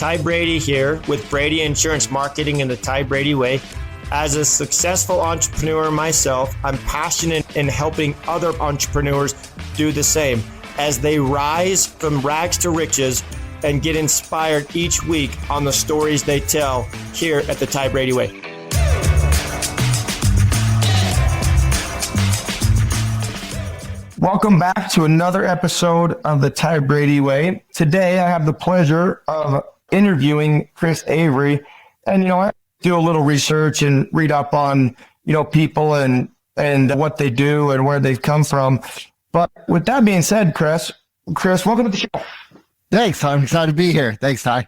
Ty Brady here with Brady Insurance Marketing and the Ty Brady Way. As a successful entrepreneur myself, I'm passionate in helping other entrepreneurs do the same as they rise from rags to riches and get inspired each week on the stories they tell here at the Ty Brady Way. Welcome back to another episode of the Ty Brady Way. Today, I have the pleasure of interviewing Chris Avery. And, I do a little research and read up on, people and what they do and where they've come from. But with that being said, Chris, welcome to the show. Thanks. I'm excited to be here. Thanks, Ty.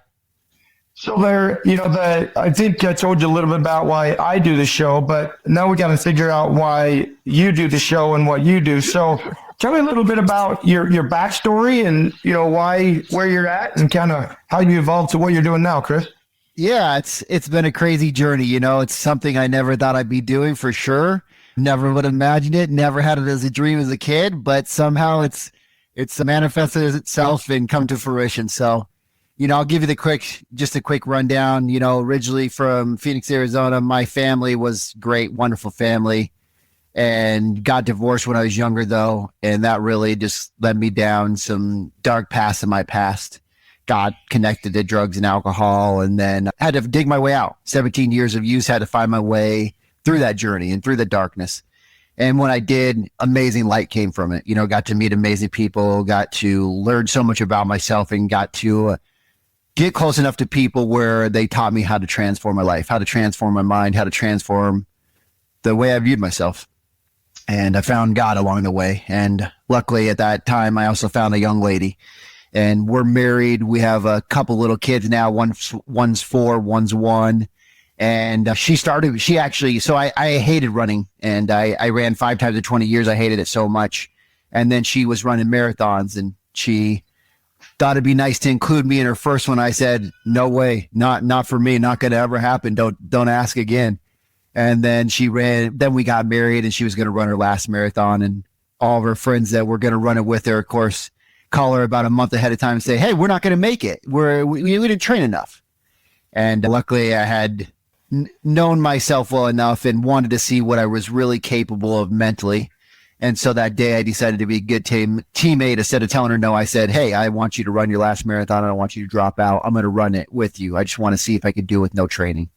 So I think I told you a little bit about why I do the show, but now we got to figure out why you do the show and what you do. So tell me a little bit about your backstory and, where you're at and kind of how you evolved to what you're doing now, Chris. Yeah, it's been a crazy journey. It's something I never thought I'd be doing for sure. Never would have imagined it. Never had it as a dream as a kid, but somehow it's manifested itself and come to fruition. So, I'll give you just a quick rundown. Originally from Phoenix, Arizona, my family was great, wonderful family, and got divorced when I was younger though. And that really just led me down some dark paths in my past. Got connected to drugs and alcohol, and then had to dig my way out. 17 years of use, had to find my way through that journey and through the darkness. And when I did, amazing light came from it. Got to meet amazing people, got to learn so much about myself, and got to get close enough to people where they taught me how to transform my life, how to transform my mind, how to transform the way I viewed myself. And I found God along the way. And luckily at that time, I also found a young lady. And we're married. We have a couple little kids now. One's 4, one's 1. And so I hated running. And I ran 5 times in 20 years. I hated it so much. And then she was running marathons, and she thought it'd be nice to include me in her first one. I said, no way, not for me, not going to ever happen. Don't ask again. And then then we got married, and she was going to run her last marathon, and all of her friends that were going to run it with her, of course, call her about a month ahead of time and say, hey, we're not going to make it. We didn't train enough. And luckily I had known myself well enough and wanted to see what I was really capable of mentally. And so that day I decided to be a good teammate. Instead of telling her no, I said, hey, I want you to run your last marathon. I don't want you to drop out. I'm going to run it with you. I just want to see if I could do it with no training.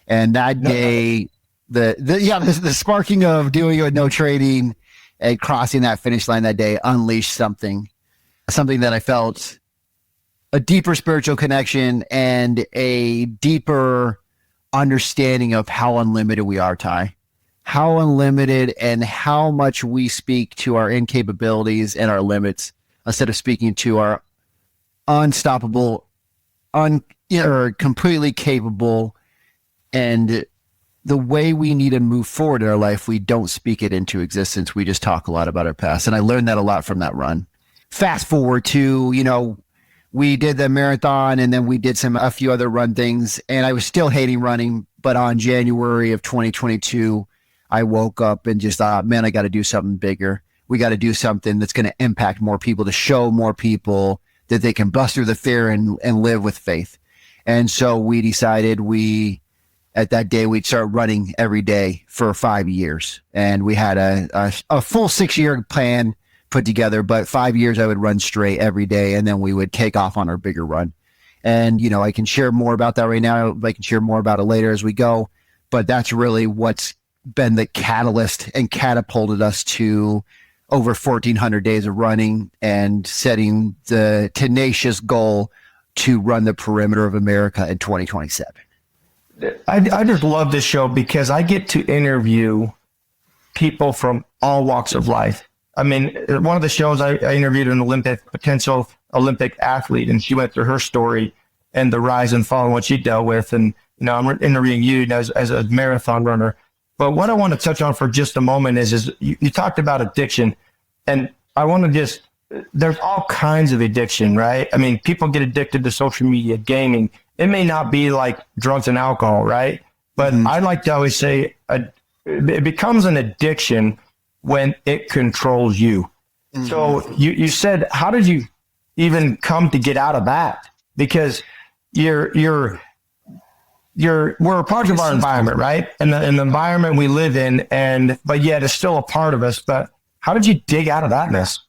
And that day, the sparking of doing it with no training and crossing that finish line that day unleashed something that I felt a deeper spiritual connection and a deeper understanding of how unlimited we are, Ty. How unlimited and how much we speak to our incapabilities and our limits instead of speaking to our unstoppable, or completely capable. And the way we need to move forward in our life, we don't speak it into existence. We just talk a lot about our past. And I learned that a lot from that run. Fast forward to, we did the marathon, and then we did a few other run things, and I was still hating running. But on January of 2022, I woke up and just thought, man, I got to do something bigger. We got to do something that's going to impact more people, to show more people that they can bust through the fear and live with faith. And so we decided at that day, we'd start running every day for 5 years. And we had a full 6-year plan put together, but 5 years I would run straight every day, and then we would take off on our bigger run. And, I can share more about that right now. I can share more about it later as we go, but that's really what's been the catalyst and catapulted us to over 1,400 days of running and setting the tenacious goal to run the perimeter of America in 2027. I just love this show because I get to interview people from all walks of life. I mean, one of the shows I interviewed an potential Olympic athlete, and she went through her story and the rise and fall and what she dealt with. And, I'm interviewing you as a marathon runner. But what I want to touch on for just a moment is you talked about addiction, and I want to there's all kinds of addiction, right? I mean, people get addicted to social media, gaming. It may not be like drugs and alcohol, right? But I like to always say it becomes an addiction when it controls you. So you said, how did you even come to get out of that? Because we're a part of our environment, right? And the environment we live in, but yet it's still a part of us. But how did you dig out of that mess?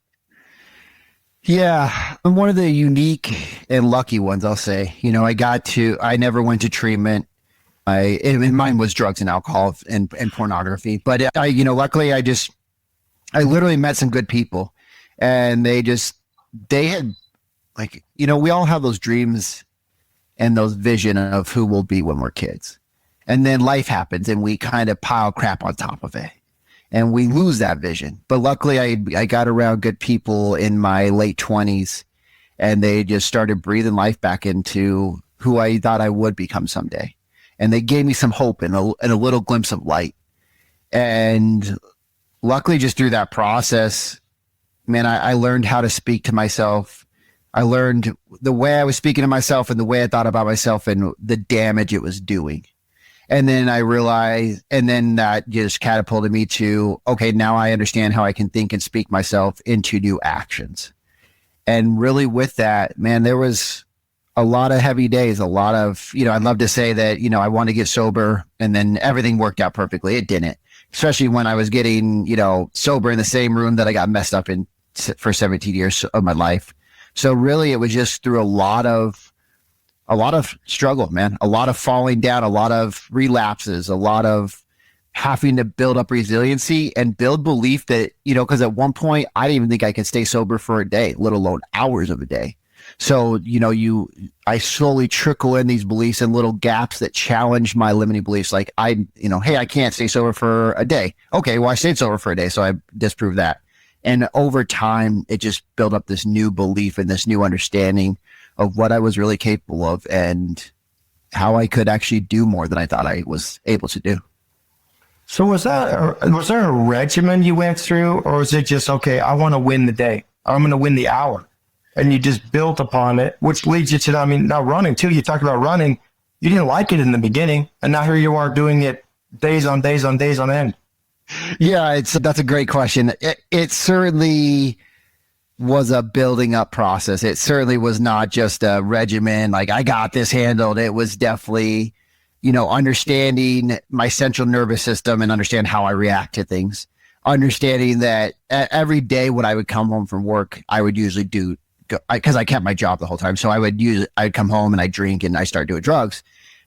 Yeah, I'm one of the unique and lucky ones, I'll say. I never went to treatment. Mine was drugs and alcohol and pornography. But luckily I literally met some good people, and they had, like, we all have those dreams and those vision of who we'll be when we're kids. And then life happens and we kind of pile crap on top of it and we lose that vision. But luckily I got around good people in my late 20s, and they just started breathing life back into who I thought I would become someday. And they gave me some hope and a little glimpse of light. And luckily, just through that process, man, I learned how to speak to myself. I learned the way I was speaking to myself and the way I thought about myself and the damage it was doing. And then I realized, and then that just catapulted me to, okay, now I understand how I can think and speak myself into new actions. And really with that, man, there was a lot of heavy days, a lot of, I'd love to say that, I want to get sober and then everything worked out perfectly. It didn't, especially when I was getting, sober in the same room that I got messed up in for 17 years of my life. So really it was just through a lot of struggle, man, a lot of falling down, a lot of relapses, a lot of having to build up resiliency and build belief that, because at one point I didn't even think I could stay sober for a day, let alone hours of a day. So, I slowly trickle in these beliefs and little gaps that challenge my limiting beliefs. Like hey, I can't stay sober for a day. Okay, well, I stayed sober for a day, so I disproved that. And over time, it just built up this new belief and this new understanding of what I was really capable of and how I could actually do more than I thought I was able to do. So was there a regimen you went through, or was it just, okay, I want to win the day, or I'm going to win the hour? And you just built upon it, which leads you to, now running too. You talked about running. You didn't like it in the beginning, and now here you are doing it days on days on days on end. Yeah, that's a great question. It certainly was a building up process. It certainly was not just a regimen, like I got this handled. It was definitely, understanding my central nervous system and understand how I react to things. Understanding that every day when I would come home from work, I would usually because I kept my job the whole time. So I'd come home and I drink and I start doing drugs.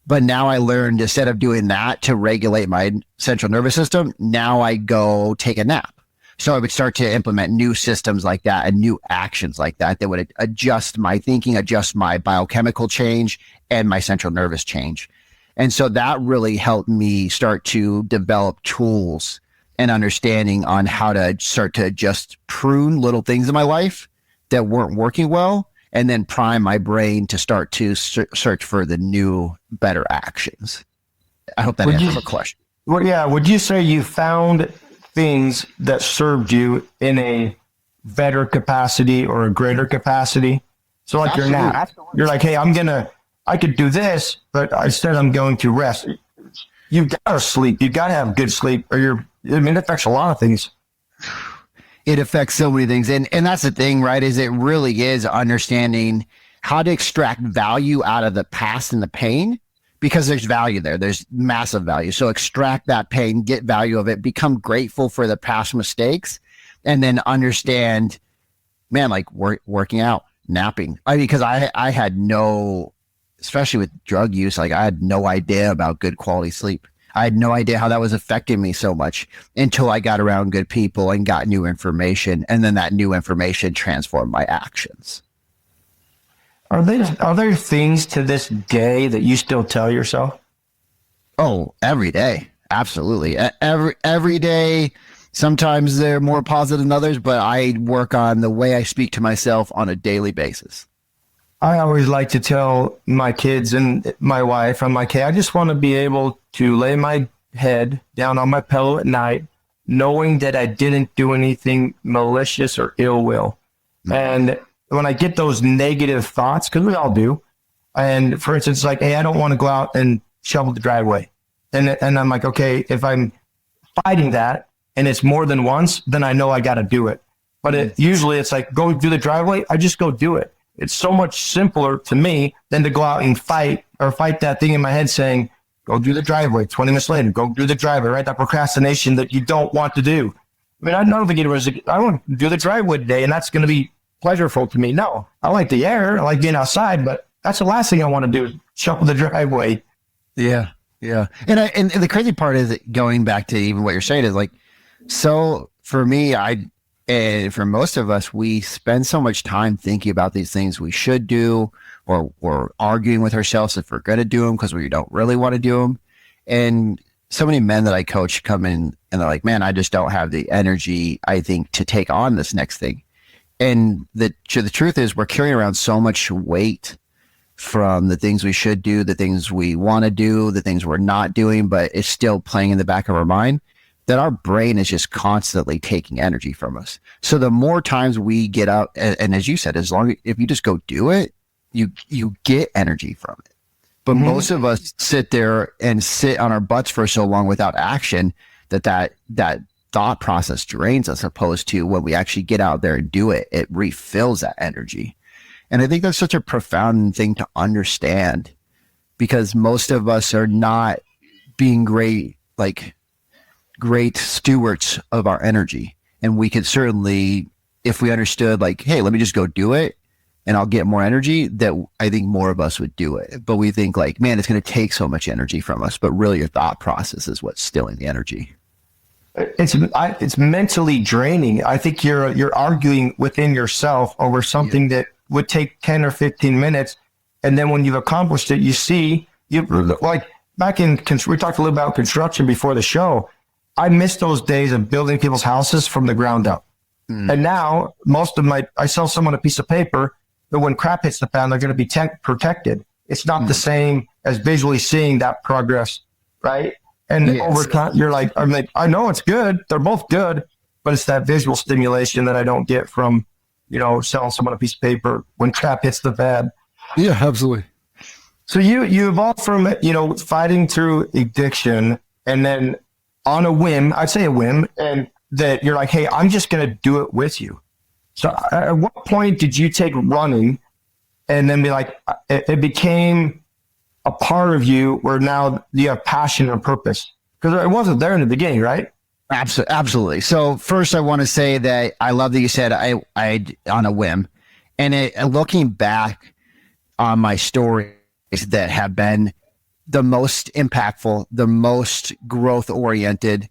But now I learned, instead of doing that to regulate my central nervous system, now I go take a nap. So I would start to implement new systems like that and new actions like that would adjust my thinking, adjust my biochemical change and my central nervous change. And so that really helped me start to develop tools and understanding on how to start to just prune little things in my life that weren't working well, and then prime my brain to start to search for the new, better actions. I hope that answers the question. Well, yeah. Would you say you found things that served you in a better capacity or a greater capacity? So like Absolutely. You're now, you're like, hey, I could do this, but instead I'm going to rest. You've got to sleep. You've got to have good sleep, or it affects a lot of things. It affects so many things. And that's the thing, right? Is it really is understanding how to extract value out of the past and the pain, because there's value there. There's massive value. So extract that pain, get value of it, become grateful for the past mistakes, and then understand, man, like working out, napping. Because I had no, especially with drug use, like I had no idea about good quality sleep. I had no idea how that was affecting me so much until I got around good people and got new information. And then that new information transformed my actions. Are there things to this day that you still tell yourself? Oh, every day. Absolutely. Every day. Sometimes they're more positive than others, but I work on the way I speak to myself on a daily basis. I always like to tell my kids and my wife, I'm like, hey, I just want to be able to lay my head down on my pillow at night, knowing that I didn't do anything malicious or ill will. Mm-hmm. And when I get those negative thoughts, because we all do, and for instance, like, hey, I don't want to go out and shovel the driveway. And I'm like, okay, if I'm fighting that and it's more than once, then I know I got to do it. But usually it's like, go do the driveway. I just go do it. It's so much simpler to me than to go out and fight that thing in my head saying, go do the driveway. 20 minutes later, go do the driveway, right? That procrastination that you don't want to do. I mean, I don't think I want to do the driveway today, and that's going to be pleasurable to me. No, I like the air. I like being outside, but that's the last thing I want to do is shuffle the driveway. Yeah. Yeah. And the crazy part is that going back to even what you're saying is like, so for me, and for most of us, we spend so much time thinking about these things we should do, or we're arguing with ourselves if we're going to do them because we don't really want to do them. And so many men that I coach come in and they're like, man, I just don't have the energy, I think, to take on this next thing. And the truth is we're carrying around so much weight from the things we should do, the things we want to do, the things we're not doing, but it's still playing in the back of our mind, that our brain is just constantly taking energy from us. So the more times we get out, and as you said, if you just go do it, you get energy from it. But most of us sit there and sit on our butts for so long without action that thought process drains us, opposed to when we actually get out there and do it, it refills that energy. And I think that's such a profound thing to understand, because most of us are not being great stewards of our energy. And we could certainly, if we understood like, hey, let me just go do it and I'll get more energy, that I think more of us would do it. But we think like, man, it's going to take so much energy from us. But really your thought process is what's stealing the energy. It's mentally draining. I think you're arguing within yourself over something that would take 10 or 15 minutes. And then when you've accomplished it, you see, like back in, we talked a little about construction before the show. I miss those days of building people's houses from the ground up. And now I sell someone a piece of paper, but when crap hits the fan, they're going to be protected. It's not the same as visually seeing that progress, right? And over time, I know it's good. They're both good, but it's that visual stimulation that I don't get from, selling someone a piece of paper when crap hits the fan. Yeah, absolutely. So you evolved from, fighting through addiction, and then on a whim, I'd say a whim, and that you're like, hey, I'm just going to do it with you. So at what point did you take running and then be like, it became a part of you where now you have passion and purpose? Because it wasn't there in the beginning, right? Absolutely. So first I want to say that I love that you said I on a whim, and looking back on my stories that have been the most impactful, the most growth oriented,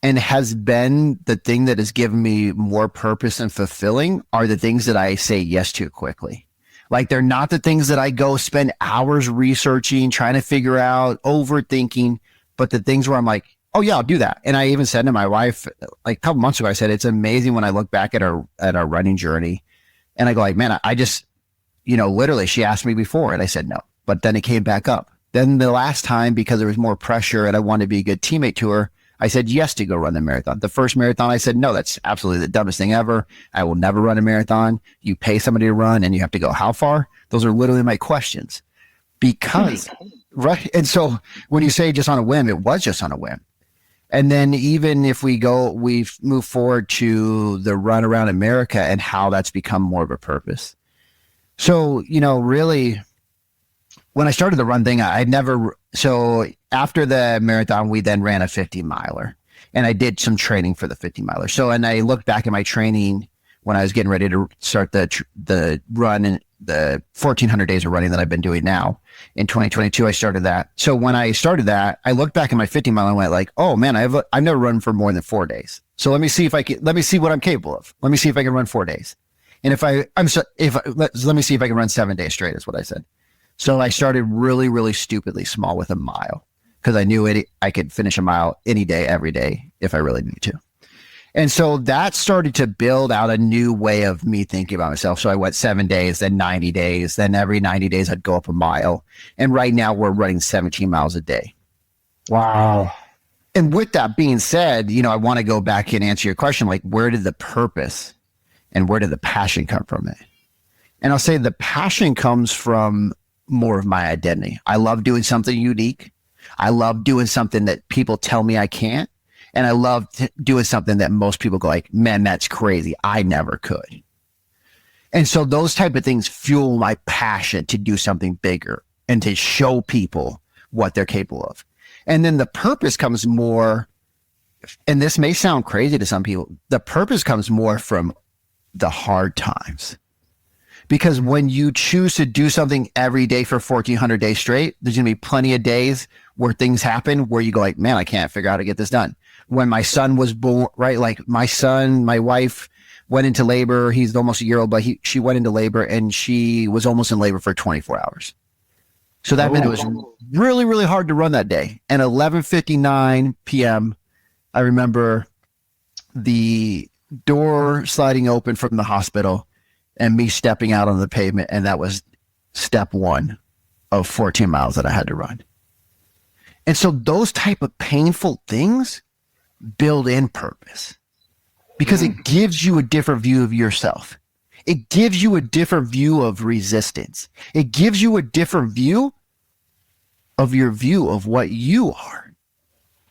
and has been the thing that has given me more purpose and fulfilling are the things that I say yes to quickly. Like they're not the things that I go spend hours researching, trying to figure out, overthinking, but the things where I'm like, oh yeah, I'll do that. And I even said to my wife, like a couple months ago, I said, it's amazing when I look back at our running journey and I go like, man, I just, literally she asked me before and I said no, but then it came back up. Then the last time, because there was more pressure and I wanted to be a good teammate to her, I said yes to go run the marathon. The first marathon, I said, no, that's absolutely the dumbest thing ever. I will never run a marathon. You pay somebody to run and you have to go how far? Those are literally my questions. Because, right. And so when you say just on a whim, it was just on a whim. And then even if we've moved forward to the run around America and how that's become more of a purpose. So, really, when I started the run thing, so after the marathon, we then ran a 50-miler and I did some training for the 50-miler. So, and I looked back at my training when I was getting ready to start the run and the 1,400 days of running that I've been doing now. In 2022, I started that. So when I started that, I looked back at my 50-mile and went like, oh man, I've never run for more than 4 days. So let me see what I'm capable of. Let me see if I can run 4 days. And let me see if I can run 7 days straight is what I said. So I started really, really stupidly small with a mile because I knew I could finish a mile any day, every day if I really needed to. And so that started to build out a new way of me thinking about myself. So I went 7 days, then 90 days, then every 90 days I'd go up a mile. And right now we're running 17 miles a day. Wow. And with that being said, I want to go back and answer your question, like where did the purpose and where did the passion come from it? And I'll say the passion comes from more of my identity. I love doing something unique. I love doing something that people tell me I can't. And I love doing something that most people go like, man, that's crazy. I never could. And so those type of things fuel my passion to do something bigger and to show people what they're capable of. And then the purpose comes more, and this may sound crazy to some people, the purpose comes more from the hard times. Because when you choose to do something every day for 1,400 days straight, there's going to be plenty of days where things happen where you go like, man, I can't figure out how to get this done. When my son was born, right? Like my wife went into labor. He's almost a year old, but she went into labor and she was almost in labor for 24 hours. So that meant it was really, really hard to run that day. And 11:59 p.m., I remember the door sliding open from the hospital and me stepping out on the pavement. And that was step one of 14 miles that I had to run. And so those type of painful things build in purpose because it gives you a different view of yourself. It gives you a different view of resistance. It gives you a different view of your view of what you are.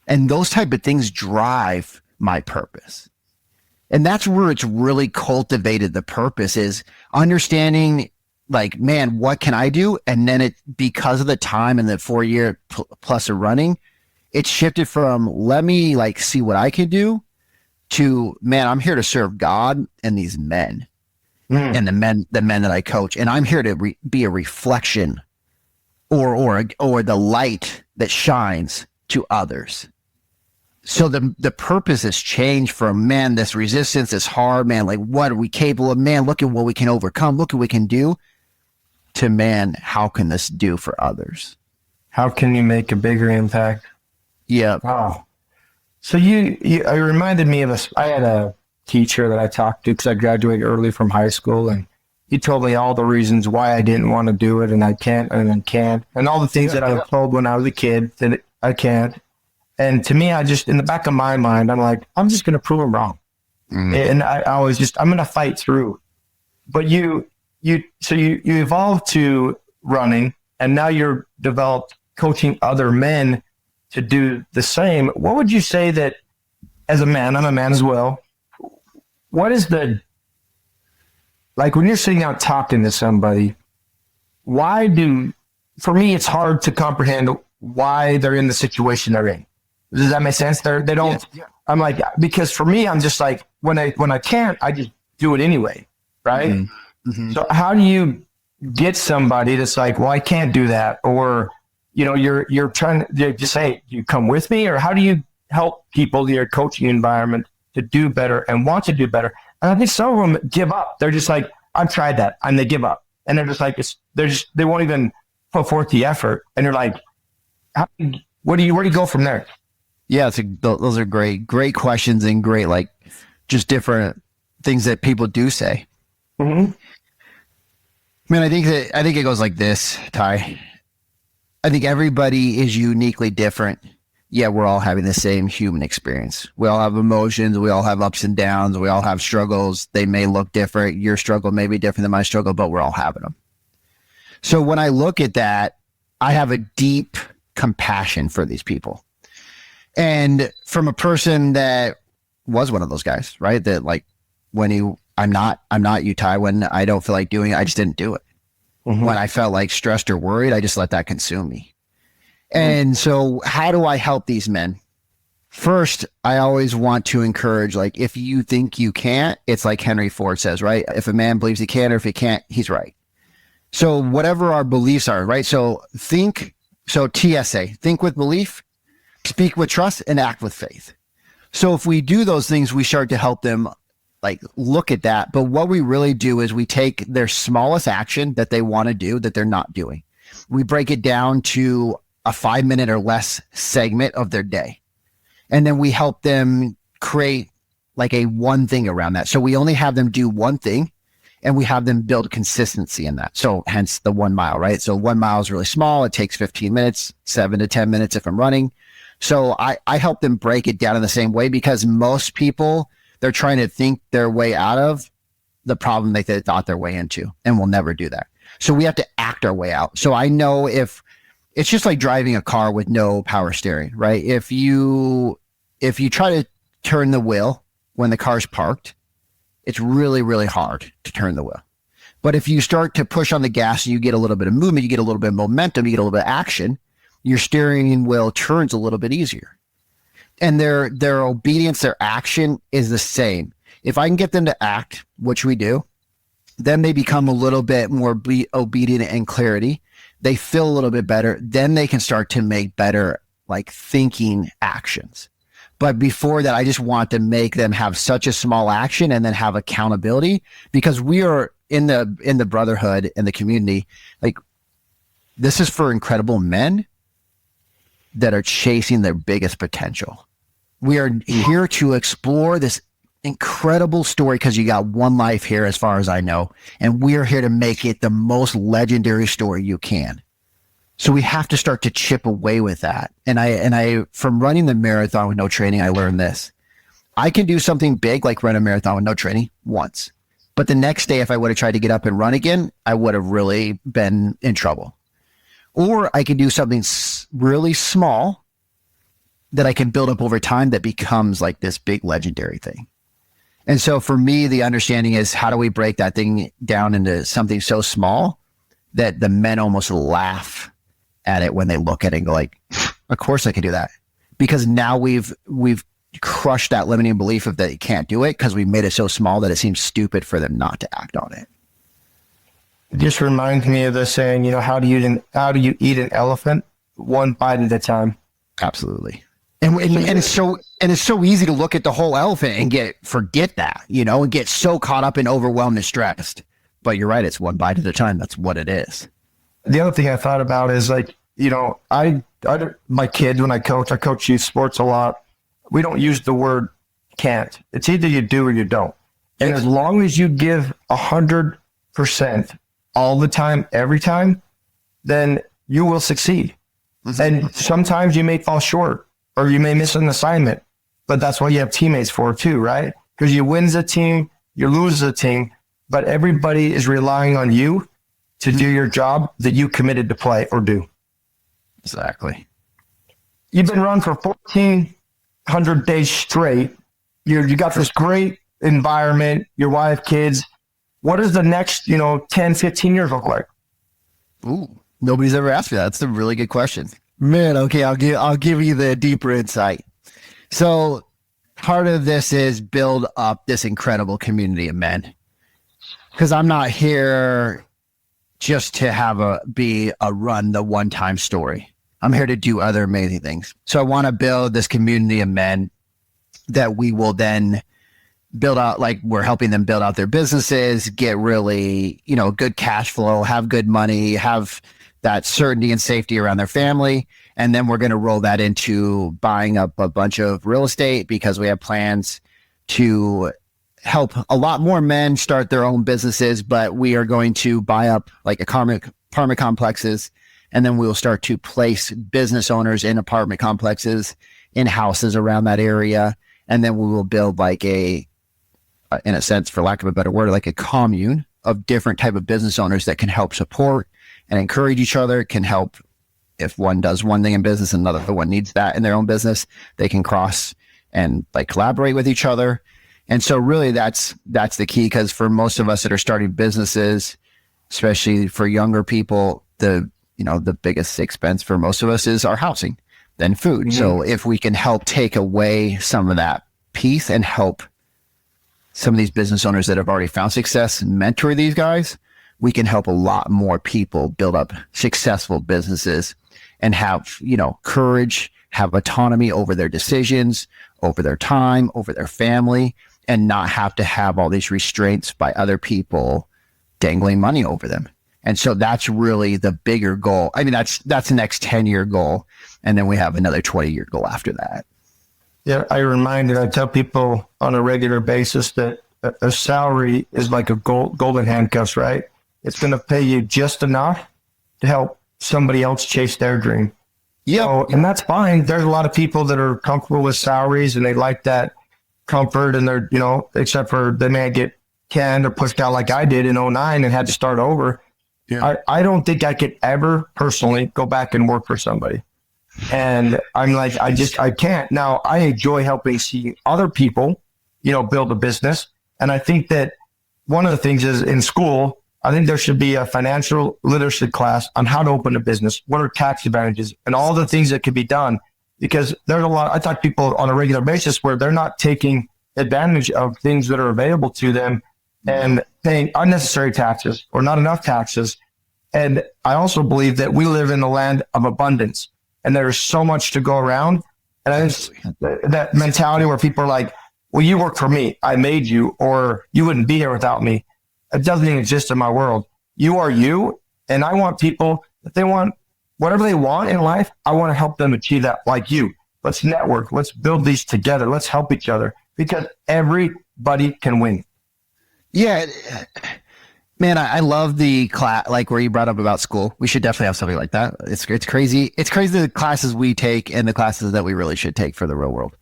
And those type of things drive my purpose. And that's where it's really cultivated. The purpose is understanding like, man, what can I do? And then it, because of the time and the 4 year plus of running, it shifted from let me like see what I can do to, man, I'm here to serve God and these men and the men that I coach. And I'm here to be a reflection or the light that shines to others. So the purpose has changed from, man, this resistance is hard, man, like what are we capable of? Man, look at what we can overcome. Look at what we can do. To, man, how can this do for others? How can you make a bigger impact? Yeah. Wow. So it reminded me of I had a teacher that I talked to because I graduated early from high school, and he told me all the reasons why I didn't want to do it, and I can't, and all the things that I was told when I was a kid that I can't. And to me, I just, in the back of my mind, I'm like, I'm just going to prove him wrong. And I was just, I'm going to fight through. But you evolved to running, and now you're developed coaching other men to do the same. What would you say that, as a man, I'm a man as well, what is like when you're sitting out talking to somebody, for me, it's hard to comprehend why they're in the situation they're in. Does that make sense? They don't, yeah. I'm like, because for me, I'm just like, when I can't, I just do it anyway. Right. Mm-hmm. So how do you get somebody that's like, well, I can't do that. Or, you're trying to just say, you come with me, or how do you help people in your coaching environment to do better and want to do better? And I think some of them give up. They're just like, I've tried that, and they give up. And they're just like, they won't even put forth the effort. And you're like, where do you go from there? Yeah, those are great questions, and great, like, just different things that people do say. Mm-hmm. Man, I think it goes like this, Ty. I think everybody is uniquely different. Yeah, we're all having the same human experience. We all have emotions. We all have ups and downs. We all have struggles. They may look different. Your struggle may be different than my struggle, but we're all having them. So when I look at that, I have a deep compassion for these people. And from a person that was one of those guys, right? That like, I'm not you, Ty. When I don't feel like doing it, I just didn't do it. Mm-hmm. When I felt like stressed or worried, I just let that consume me. And so how do I help these men? First, I always want to encourage, like, if you think you can't, it's like Henry Ford says, right? If a man believes he can, or if he can't, he's right. So whatever our beliefs are, right? So TSA, think with belief, speak with trust, and act with faith. So if we do those things, we start to help them like look at that. But what we really do is we take their smallest action that they want to do that they're not doing. We break it down to a 5-minute or less segment of their day. And then we help them create like a one thing around that. So we only have them do one thing, and we have them build consistency in that. So hence the 1 mile, right? So 1 mile is really small. It takes 15 minutes, 7 to 10 minutes if I'm running. So I help them break it down in the same way, because most people, they're trying to think their way out of the problem they thought their way into, and we'll never do that. So we have to act our way out. So I know if it's just like driving a car with no power steering, right? If you try to turn the wheel when the car's parked, it's really, really hard to turn the wheel. But if you start to push on the gas and you get a little bit of movement, you get a little bit of momentum, you get a little bit of action, your steering wheel turns a little bit easier. And their obedience, their action is the same. If I can get them to act, which we do, then they become a little bit more obedient and clarity. They feel a little bit better. Then they can start to make better, like, thinking actions. But before that, I just want to make them have such a small action and then have accountability, because we are in the brotherhood and the community. Like, this is for incredible men that are chasing their biggest potential. We are here to explore this incredible story, because you got one life here, as far as I know, and we're here to make it the most legendary story you can. So we have to start to chip away with that. And I from running the marathon with no training, I learned this. I can do something big, like run a marathon with no training, once. But the next day, if I would have tried to get up and run again, I would have really been in trouble. Or I could do something really small that I can build up over time that becomes like this big legendary thing. And so for me, the understanding is, how do we break that thing down into something so small that the men almost laugh at it when they look at it and go like, of course I can do that. Because now we've crushed that limiting belief of that you can't do it, because we made it so small that it seems stupid for them not to act on it. It just reminds me of the saying, how do you eat an elephant? One bite at a time. Absolutely. And it's so easy to look at the whole elephant and forget that, and get so caught up and overwhelmed and stressed. But you're right, it's one bite at a time. That's what it is. The other thing I thought about is, like, my kids, when I coach youth sports a lot. We don't use the word can't. It's either you do or you don't. And as long as you give 100% all the time, every time, then you will succeed. And sometimes you may fall short, or you may miss an assignment, but that's what you have teammates for too, right? Because you win as a team, you lose as a team, but everybody is relying on you to do your job that you committed to play or do. Exactly. You've been running for 1,400 days straight. You got this great environment, your wife, kids. What does the next, 10, 15 years look like? Ooh, nobody's ever asked me that. That's a really good question. Man, okay, I'll give you the deeper insight. So part of this is build up this incredible community of men. Because I'm not here just to be a run the one-time story. I'm here to do other amazing things. So I want to build this community of men that we will then build out, like we're helping them build out their businesses, get really, good cash flow, have good money, have that certainty and safety around their family. And then we're going to roll that into buying up a bunch of real estate, because we have plans to help a lot more men start their own businesses, but we are going to buy up like apartment complexes, and then we will start to place business owners in apartment complexes, in houses around that area. And then we will build like in a sense, for lack of a better word, like a commune of different type of business owners that can help support and encourage each other, can help. If one does one thing in business and another one needs that in their own business, they can cross and like collaborate with each other. And so really that's the key, because for most of us that are starting businesses, especially for younger people, the biggest expense for most of us is our housing, then food. Mm-hmm. So if we can help take away some of that piece and help some of these business owners that have already found success and mentor these guys, we can help a lot more people build up successful businesses and have, courage, have autonomy over their decisions, over their time, over their family, and not have to have all these restraints by other people dangling money over them. And so that's really the bigger goal. I mean, that's the next 10-year goal. And then we have another 20-year goal after that. Yeah, I tell people on a regular basis that a salary is like a golden handcuffs, right? It's going to pay you just enough to help somebody else chase their dream. Yeah. So, and that's fine. There's a lot of people that are comfortable with salaries and they like that comfort, and they're, except for they may get canned or pushed out like I did in 2009 and had to start over. Yeah. I don't think I could ever personally go back and work for somebody. And I'm like, I can't. Now, I enjoy helping see other people, build a business. And I think that one of the things is in school, I think there should be a financial literacy class on how to open a business, what are tax advantages, and all the things that could be done. Because there's a lot, I talk to people on a regular basis where they're not taking advantage of things that are available to them and paying unnecessary taxes or not enough taxes. And I also believe that we live in the land of abundance and there's so much to go around. And I think that mentality where people are like, well, you work for me, I made you, or you wouldn't be here without me. It doesn't even exist in my world. You are you. And I want people, if they want whatever they want in life, I want to help them achieve that like you. Let's network. Let's build these together. Let's help each other because everybody can win. Yeah. Man, I love the class, like where you brought up about school. We should definitely have something like that. It's crazy. It's crazy the classes we take and the classes that we really should take for the real world,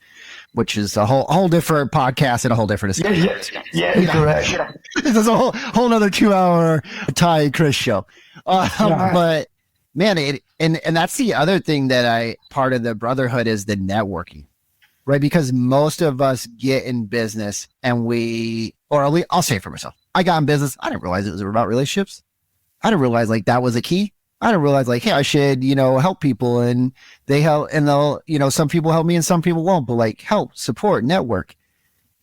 which is a whole different podcast and a whole different discussion. Yeah, correct. This is a whole nother 2-hour Ty and Chris show. But man, and that's the other thing that part of the brotherhood is the networking, right? Because most of us get in business and I'll say it for myself. I got in business. I didn't realize it was about relationships. I didn't realize like that was a key. I didn't realize like, hey, I should, help people and they help and they'll, some people help me and some people won't, but like help, support, network.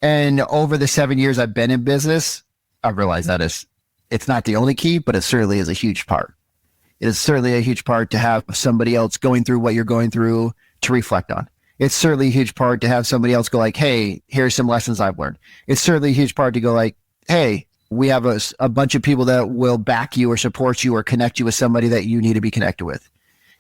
And over the 7 years I've been in business, I realized that it's not the only key, but it certainly is a huge part. It is certainly a huge part to have somebody else going through what you're going through to reflect on. It's certainly a huge part to have somebody else go like, hey, here's some lessons I've learned. It's certainly a huge part to go like, hey, we have a bunch of people that will back you or support you or connect you with somebody that you need to be connected with.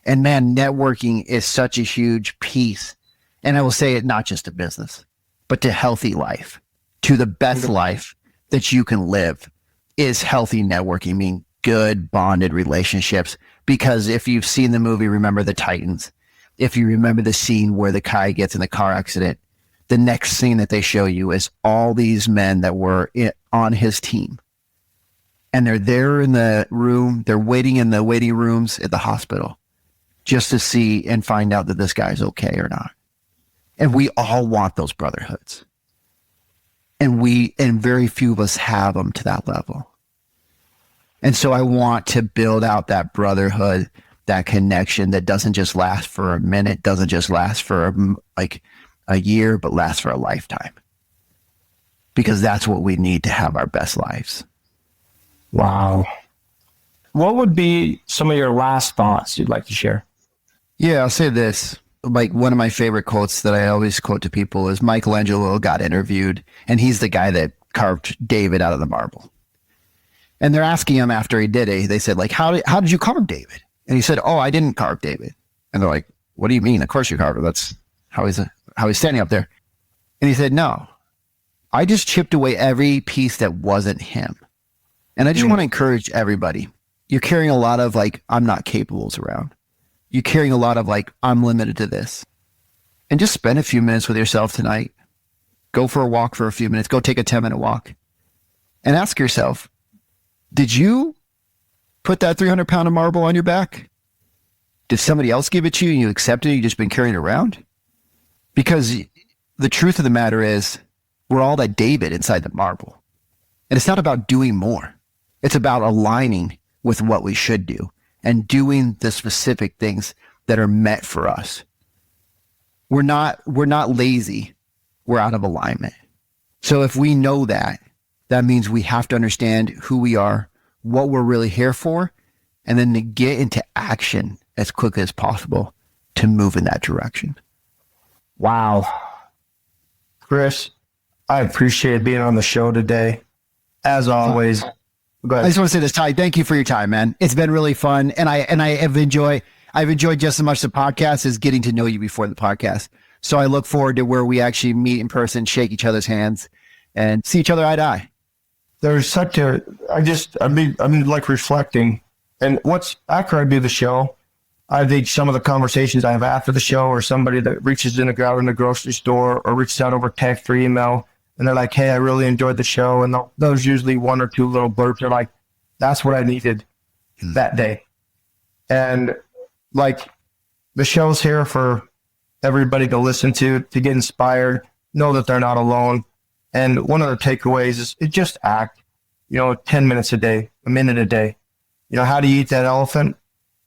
And man, networking is such a huge piece. And I will say it not just to business, but to healthy life, to the best life that you can live is healthy networking, meaning good bonded relationships. Because if you've seen the movie, Remember the Titans, if you remember the scene where the guy gets in the car accident, the next scene that they show you is all these men that were on his team. And they're there in the room. They're waiting in the waiting rooms at the hospital just to see and find out that this guy's okay or not. And we all want those brotherhoods. And very few of us have them to that level. And so I want to build out that brotherhood, that connection that doesn't just last for a minute, doesn't just last for like a year, but lasts for a lifetime. Because that's what we need to have our best lives. Wow. What would be some of your last thoughts you'd like to share? Yeah, I'll say this. Like one of my favorite quotes that I always quote to people is Michelangelo got interviewed, and he's the guy that carved David out of the marble. And they're asking him after he did it, they said, like, how did you carve David? And he said, oh, I didn't carve David. And they're like, what do you mean? Of course you carved him. That's how he's standing up there. And he said, no, I just chipped away every piece that wasn't him. And I just want to encourage everybody. You're carrying a lot of like, I'm not capables around. You're carrying a lot of like, I'm limited to this. And just spend a few minutes with yourself tonight. Go for a walk for a few minutes. Go take a 10-minute walk. And ask yourself, did you put that 300-pound of marble on your back? Did somebody else give it to you and you accepted it? You just been carrying it around? Because the truth of the matter is, we're all that David inside the marble. And it's not about doing more. It's about aligning with what we should do and doing the specific things that are meant for us. We're not lazy. We're out of alignment. So if we know that, that means we have to understand who we are, what we're really here for, and then to get into action as quickly as possible to move in that direction. Wow. Chris, I appreciate being on the show today. As always. Go ahead. I just want to say this, Ty, thank you for your time, man. It's been really fun. And I've enjoyed just as much the podcast as getting to know you before the podcast. So I look forward to where we actually meet in person, shake each other's hands, and see each other eye to eye. There's such a, I'm like reflecting. And after I do the show, I think some of the conversations I have after the show, or somebody that reaches out in the grocery store or reaches out over text or email, and they're like, hey, I really enjoyed the show. And those usually one or two little blurbs are like, that's what I needed that day. And like, the show's here for everybody to listen to get inspired, know that they're not alone. And one of the takeaways is just act. 10 minutes a day, a minute a day. How do you eat that elephant?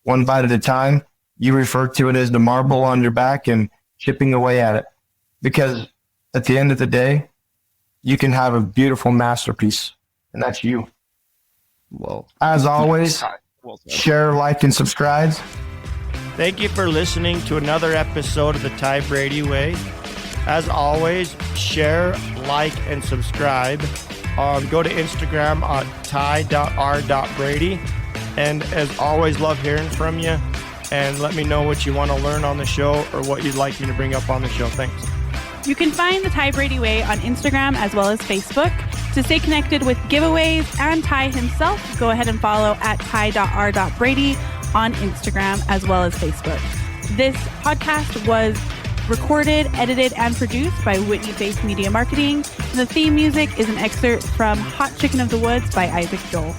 One bite at a time. You refer to it as the marble on your back and chipping away at it. Because at the end of the day, you can have a beautiful masterpiece, and that's you. Well, as always, share, like, and subscribe. Thank you for listening to another episode of the Ty Brady Way. As always, share, like, and subscribe. Go to Instagram at ty.r.brady. And as always, love hearing from you. And let me know what you want to learn on the show or what you'd like me to bring up on the show. Thanks. You can find the Ty Brady Way on Instagram as well as Facebook. To stay connected with giveaways and Ty himself, go ahead and follow at ty.r.brady on Instagram as well as Facebook. This podcast was recorded, edited, and produced by Whitney Faith Media Marketing. The theme music is an excerpt from Hot Chicken of the Woods by Isaac Joel.